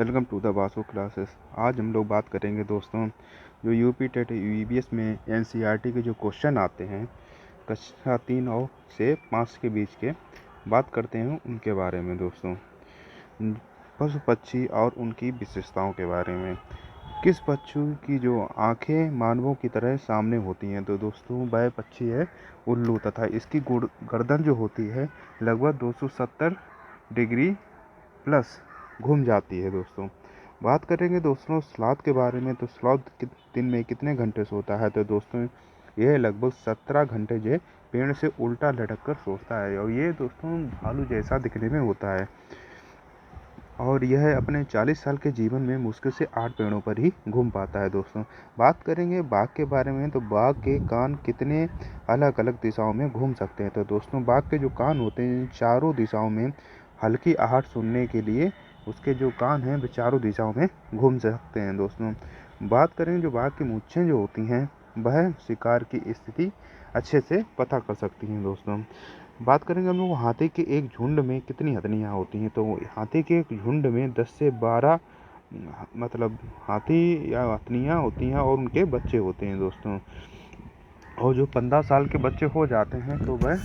Welcome to the Vasu classes. आज हम लोग बात करेंगे दोस्तों, जो यूपी टेट यूईबीएस में एनसीईआरटी के जो क्वेश्चन आते हैं कक्षा 3 और से 5 के बीच के, बात करते हैं उनके बारे में दोस्तों। पशु पक्षी और उनकी विशेषताओं के बारे में। किस पक्षी की जो आंखें मानवों की तरह सामने होती हैं? तो दोस्तों वह पक्षी है उल्लू, तथा इसकी गर्दन जो होती है लगभग 270 डिग्री प्लस घूम जाती है दोस्तों। बात करेंगे दोस्तों स्लॉथ के बारे में, तो स्लॉथ दिन में कितने घंटे सोता है? तो दोस्तों यह लगभग 17 घंटे जो पेड़ से उल्टा लटक कर सोता है, और ये दोस्तों भालू जैसा दिखने में होता है, और यह अपने 40 साल के जीवन में मुश्किल से 8 पेड़ों पर ही घूम पाता है दोस्तों। बात करेंगे बाघ के बारे में, तो बाघ के कान कितने अलग अलग दिशाओं में घूम सकते हैं? तो दोस्तों बाघ के जो कान होते हैं चारों दिशाओं में हल्की आहट सुनने के लिए उसके जो कान हैं वे चारों दिशाओं में घूम सकते हैं दोस्तों। बात करें जो बाघ की मूंछें जो होती हैं वह शिकार की स्थिति अच्छे से पता कर सकती हैं दोस्तों। बात करेंगे हम लोग हाथी के एक झुंड में कितनी हथनियाँ होती हैं? तो हाथी के एक झुंड में 10 से 12 मतलब हाथी या हथनियाँ होती हैं, और उनके बच्चे होते हैं दोस्तों। और जो 15 साल के बच्चे हो जाते हैं तो वह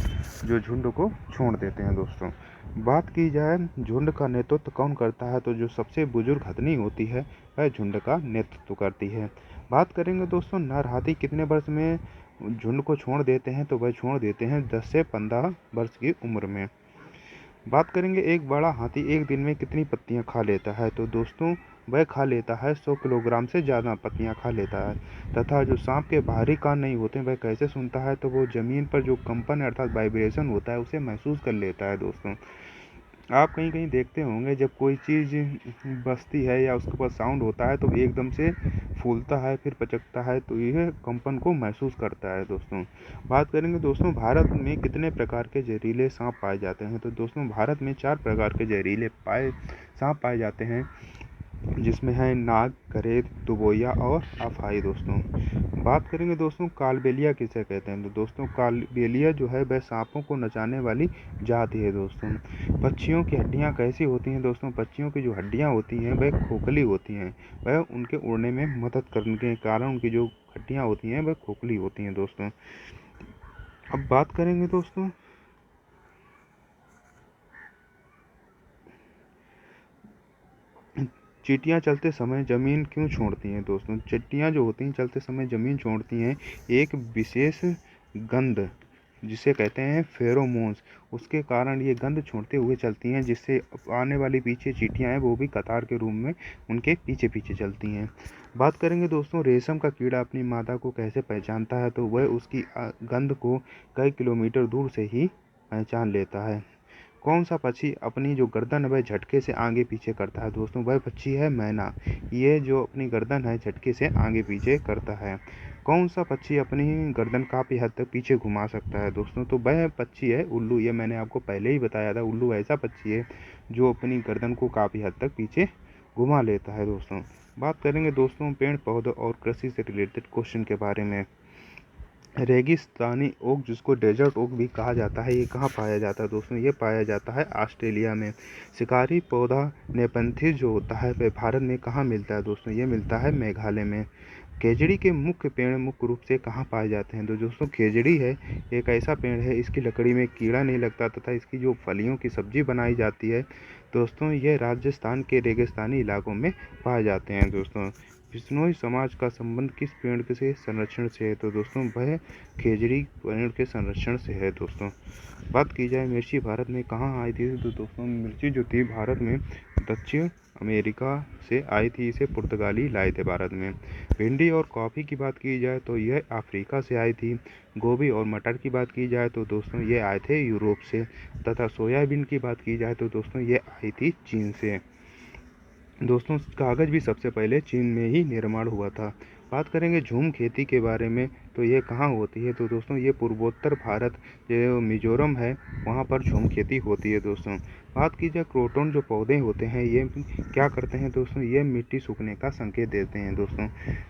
जो झुंड को छोड़ देते हैं दोस्तों। बात की जाए झुंड का नेतृत्व कौन करता है? तो जो सबसे बुजुर्ग हथनी होती है वह झुंड का नेतृत्व करती है। बात करेंगे दोस्तों नर हाथी कितने वर्ष में झुंड को छोड़ देते हैं? तो वह छोड़ देते हैं 10 से 15 वर्ष की उम्र में। बात करेंगे एक बड़ा हाथी एक दिन में कितनी पत्तियां खा लेता है? तो दोस्तों वह खा लेता है 100 किलोग्राम से ज़्यादा पत्तियां खा लेता है। तथा जो सांप के बाहरी कान नहीं होते वह कैसे सुनता है? तो वो ज़मीन पर जो कंपन अर्थात वाइब्रेशन होता है उसे महसूस कर लेता है दोस्तों। आप कहीं कहीं देखते होंगे जब कोई चीज़ बजती है या उसके पास साउंड होता है तो एकदम से फूलता है फिर पचकता है, तो यह कंपन को महसूस करता है दोस्तों। बात करेंगे दोस्तों भारत में कितने प्रकार के जहरीले सांप पाए जाते हैं? तो दोस्तों भारत में 4 प्रकार के जहरीले सांप पाए जाते हैं, जिसमें है नाग, गरेद, दुबोया और अफाई दोस्तों। बात करेंगे दोस्तों कालबेलिया किसे कहते हैं? तो दोस्तों कालबेलिया जो है वह सांपों को नचाने वाली जाति है दोस्तों। पक्षियों की हड्डियां कैसी होती हैं? दोस्तों पक्षियों की जो हड्डियां होती हैं वह खोखली होती हैं, वह उनके उड़ने में मदद करने के कारण उनकी जो हड्डियां होती हैं वह खोखली होती हैं दोस्तों। अब बात करेंगे दोस्तों चींटियां चलते समय ज़मीन क्यों छोड़ती हैं? दोस्तों चींटियां जो होती हैं चलते समय ज़मीन छोड़ती हैं एक विशेष गंध जिसे कहते हैं फेरोमोन्स, उसके कारण ये गंध छोड़ते हुए चलती हैं, जिससे आने वाली पीछे चींटियां हैं वो भी कतार के रूप में उनके पीछे पीछे चलती हैं। बात करेंगे दोस्तों रेशम का कीड़ा अपनी मादा को कैसे पहचानता है? तो वह उसकी गंध को कई किलोमीटर दूर से ही पहचान लेता है। कौन सा पक्षी अपनी जो गर्दन है वह झटके से आगे पीछे करता है? दोस्तों वह पक्षी है मैना। ये जो अपनी गर्दन है झटके से आगे पीछे करता है। कौन सा पक्षी अपनी गर्दन काफ़ी हद तक पीछे घुमा सकता है? दोस्तों तो वह पक्षी है उल्लू। ये मैंने आपको पहले ही बताया था, उल्लू ऐसा पक्षी है जो अपनी गर्दन को काफ़ी हद तक पीछे घुमा लेता है दोस्तों। बात करेंगे दोस्तों पेड़ पौधों और कृषि से रिलेटेड क्वेश्चन के बारे में। रेगिस्तानी ओक जिसको डेजर्ट ओक भी कहा जाता है, ये कहाँ पाया जाता है? दोस्तों ये पाया जाता है ऑस्ट्रेलिया में। शिकारी पौधा नेपंथिस जो होता है वह भारत में कहाँ मिलता है? दोस्तों ये मिलता है मेघालय में। खेजड़ी के मुख्य पेड़ मुख्य रूप से कहाँ पाए जाते हैं? तो दोस्तों खेजड़ी है एक ऐसा पेड़ है इसकी लकड़ी में कीड़ा नहीं लगता, तथा इसकी जो फलियों की सब्जी बनाई जाती है दोस्तों ये राजस्थान के रेगिस्तानी इलाकों में पाए जाते हैं दोस्तों। बिश्नोई समाज का संबंध किस पेड़ के संरक्षण से है? तो दोस्तों वह खेजड़ी पेड़ के संरक्षण से है दोस्तों। बात की जाए मिर्ची भारत में कहाँ आई थी? तो दोस्तों मिर्ची जो थी भारत में दक्षिण अमेरिका से आई थी, इसे पुर्तगाली लाए थे भारत में। भिंडी और कॉफ़ी की बात की जाए तो यह अफ्रीका से आई थी। गोभी और मटर की बात की जाए तो दोस्तों ये आए थे यूरोप से। तथा सोयाबीन की बात की जाए तो दोस्तों ये आई थी चीन से। दोस्तों कागज़ भी सबसे पहले चीन में ही निर्माण हुआ था। बात करेंगे झूम खेती के बारे में, तो ये कहाँ होती है? तो दोस्तों ये पूर्वोत्तर भारत जो मिजोरम है वहाँ पर झूम खेती होती है दोस्तों। बात की जाए क्रोटन जो पौधे होते हैं ये क्या करते हैं? दोस्तों ये मिट्टी सूखने का संकेत देते हैं दोस्तों।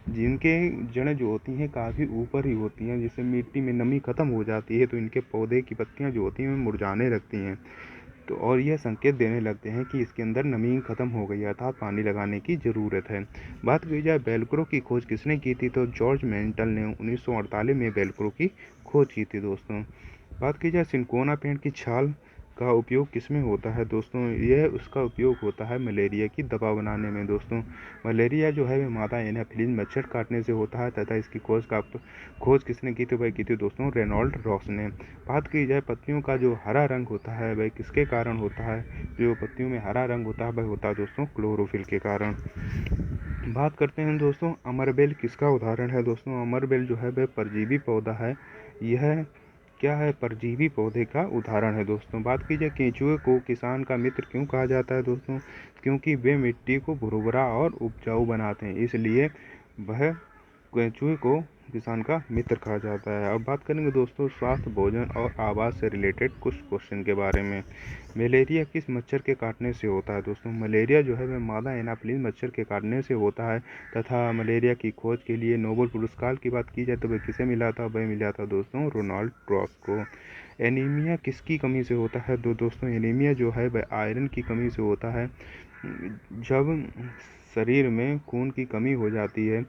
जिनके जड़ें जो होती हैं काफ़ी ऊपर ही होती हैं, जिससे मिट्टी में नमी खत्म हो जाती है तो इनके पौधे की पत्तियाँ जो होती हैं मुरझाने लगती हैं। तो और यह संकेत देने लगते हैं कि इसके अंदर नमी खत्म हो गई है, अर्थात पानी लगाने की ज़रूरत है। बात की जाए वेलक्रो की खोज किसने की थी, तो जॉर्ज मेंटल ने 1948 में वेलक्रो की खोज की थी दोस्तों। बात की जाए सिंकोना पेड़ की छाल का उपयोग किसमें होता है दोस्तों, यह उसका उपयोग होता है मलेरिया की दवा बनाने में दोस्तों। मलेरिया जो है वह मादा एनाफिलीज मच्छर काटने से होता है तथा इसकी खोज किसने की थी, वह की थी दोस्तों रेनॉल्ड रॉस ने। बात की जाए पत्तियों का जो हरा रंग होता है वह किसके कारण होता है, जो पत्तियों में हरा रंग होता है वह होता है दोस्तों क्लोरोफिल के कारण। बात करते हैं दोस्तों अमरबेल किसका उदाहरण है दोस्तों, अमरबेल जो है वह परजीवी पौधा है। यह क्या है, परजीवी पौधे का उदाहरण है दोस्तों। बात की जाए केंचुए को किसान का मित्र क्यों कहा जाता है दोस्तों, क्योंकि वे मिट्टी को भुरभुरा और उपजाऊ बनाते हैं, इसलिए वह केंचुए को किसान का मित्र कहा जाता है। अब बात करेंगे दोस्तों स्वास्थ्य भोजन और आवाज़ से रिलेटेड कुछ क्वेश्चन के बारे में। मलेरिया किस मच्छर के काटने से होता है दोस्तों, मलेरिया जो है वह मादा एनाफिलीज मच्छर के काटने से होता है तथा मलेरिया की खोज के लिए नोबेल पुरस्कार की बात की जाए तो वह किसे मिला था, वह मिला था दोस्तों रोनाल्ड रॉस को। एनीमिया किसकी कमी से होता है, दोस्तों एनीमिया जो है वह आयरन की कमी से होता है। जब शरीर में खून की कमी हो जाती है,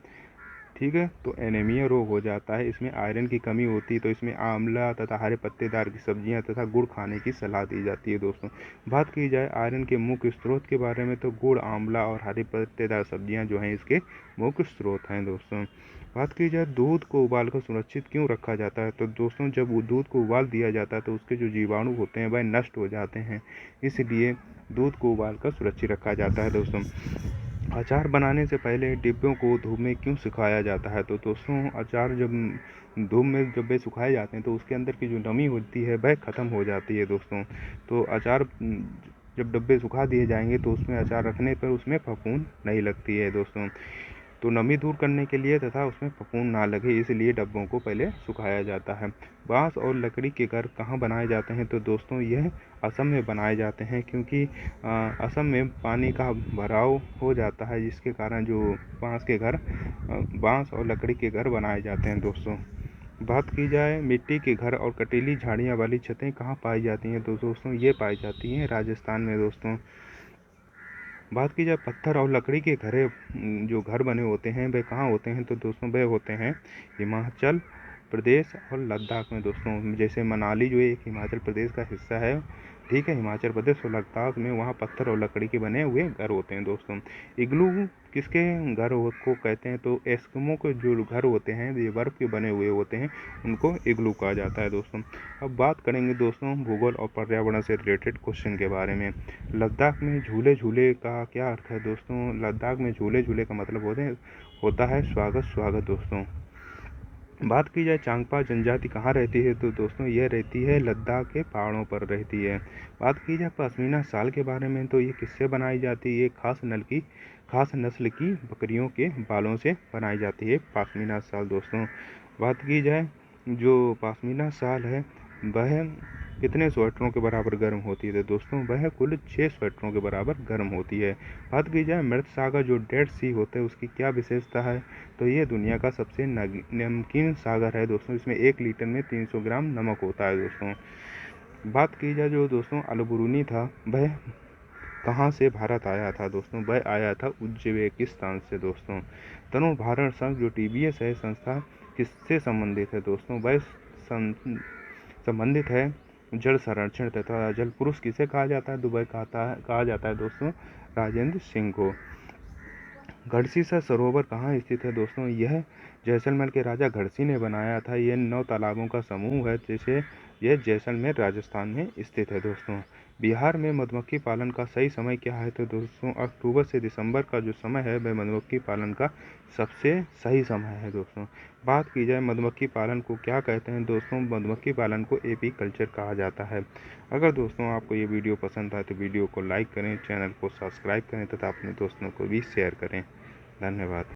ठीक है, तो एनीमिया रोग हो जाता है। इसमें आयरन की कमी होती है तो इसमें आंवला तथा हरे पत्तेदार की सब्जियां तथा गुड़ खाने की सलाह दी जाती है दोस्तों। बात की जाए आयरन के मुख्य स्रोत के बारे में तो गुड़, आंवला और हरे पत्तेदार सब्जियां जो हैं इसके मुख्य स्रोत हैं दोस्तों। बात की जाए दूध को उबालकर सुरक्षित क्यों रखा जाता है, तो दोस्तों जब दूध को उबाल दिया जाता है तो उसके जो जीवाणु होते हैं वह नष्ट हो जाते हैं, इसलिए दूध को उबालकर सुरक्षित रखा जाता है दोस्तों। अचार बनाने से पहले डिब्बों को धूप में क्यों सुखाया जाता है, तो दोस्तों अचार जब धूप में जब वे सुखाए जाते हैं तो उसके अंदर की जो नमी होती है वह ख़त्म हो जाती है दोस्तों। तो अचार जब डब्बे सुखा दिए जाएंगे तो उसमें अचार रखने पर उसमें फफूंद नहीं लगती है दोस्तों। तो नमी दूर करने के लिए तथा उसमें फफूंद ना लगे इसलिए डब्बों को पहले सुखाया जाता है। बांस और लकड़ी के घर कहाँ बनाए जाते हैं, तो दोस्तों यह असम में बनाए जाते हैं, क्योंकि असम में पानी का भराव हो जाता है जिसके कारण जो बांस और लकड़ी के घर बनाए जाते हैं दोस्तों। बात की जाए मिट्टी के घर और कटीली झाड़ियाँ वाली छतें कहाँ पाई जाती हैं, तो दोस्तों ये पाई जाती हैं राजस्थान में दोस्तों। बात की जाए पत्थर और लकड़ी के जो घर बने होते हैं वे कहाँ होते हैं, तो दोस्तों वे होते हैं हिमाचल प्रदेश और लद्दाख में दोस्तों। जैसे मनाली जो एक हिमाचल प्रदेश का हिस्सा है, ठीक है, हिमाचल प्रदेश और लद्दाख में वहाँ पत्थर और लकड़ी के बने हुए घर होते हैं दोस्तों। इग्लू किसके घर को कहते हैं, तो एस्किमो के जो घर होते हैं ये बर्फ़ के बने हुए होते हैं, उनको इग्लू कहा जाता है दोस्तों। अब बात करेंगे दोस्तों भूगोल और पर्यावरण से रिलेटेड क्वेश्चन के बारे में। लद्दाख में झूले झूले का क्या अर्थ है दोस्तों, लद्दाख में झूले झूले का मतलब होता है स्वागत स्वागत दोस्तों। बात की जाए चांगपा जनजाति कहाँ रहती है, तो दोस्तों यह रहती है लद्दाख के पहाड़ों पर रहती है। बात की जाए पश्मीना शाल के बारे में तो ये किससे बनाई जाती है, ये खास नस्ल की बकरियों के बालों से बनाई जाती है पश्मीना शाल दोस्तों। बात की जाए जो पश्मीना शाल है वह कितने स्वेटरों के बराबर गर्म होती है, तो दोस्तों वह कुल 6 स्वेटरों के बराबर गर्म होती है। बात की जाए मृत सागर जो डेड सी होता है उसकी क्या विशेषता है, तो ये दुनिया का सबसे नमकीन सागर है दोस्तों, इसमें 1 लीटर में 300 ग्राम नमक होता है दोस्तों। बात की जाए जो दोस्तों अलबरूनी था वह कहाँ से भारत आया था दोस्तों, वह आया था उज्बेकिस्तान से दोस्तों। तनु संघ जो TBS है संस्था किससे संबंधित है दोस्तों, वह संबंधित है जल संरक्षण तथा जल पुरुष किसे कहा जाता है, दुबई कहा जाता है दोस्तों राजेंद्र सिंह को। घड़सीसर सरोवर कहाँ स्थित है दोस्तों, यह जैसलमेर के राजा घड़सी ने बनाया था। यह 9 तालाबों का समूह है, जैसे यह जैसलमेर राजस्थान में स्थित है दोस्तों। बिहार में मधुमक्खी पालन का सही समय क्या है, तो दोस्तों अक्टूबर से दिसंबर का जो समय है वह मधुमक्खी पालन का सबसे सही समय है दोस्तों। बात की जाए मधुमक्खी पालन को क्या कहते हैं दोस्तों, मधुमक्खी पालन को एपीकल्चर कहा जाता है। अगर दोस्तों आपको ये वीडियो पसंद आए तो वीडियो को लाइक करें, चैनल को सब्सक्राइब करें तथा अपने दोस्तों को भी शेयर करें। धन्यवाद।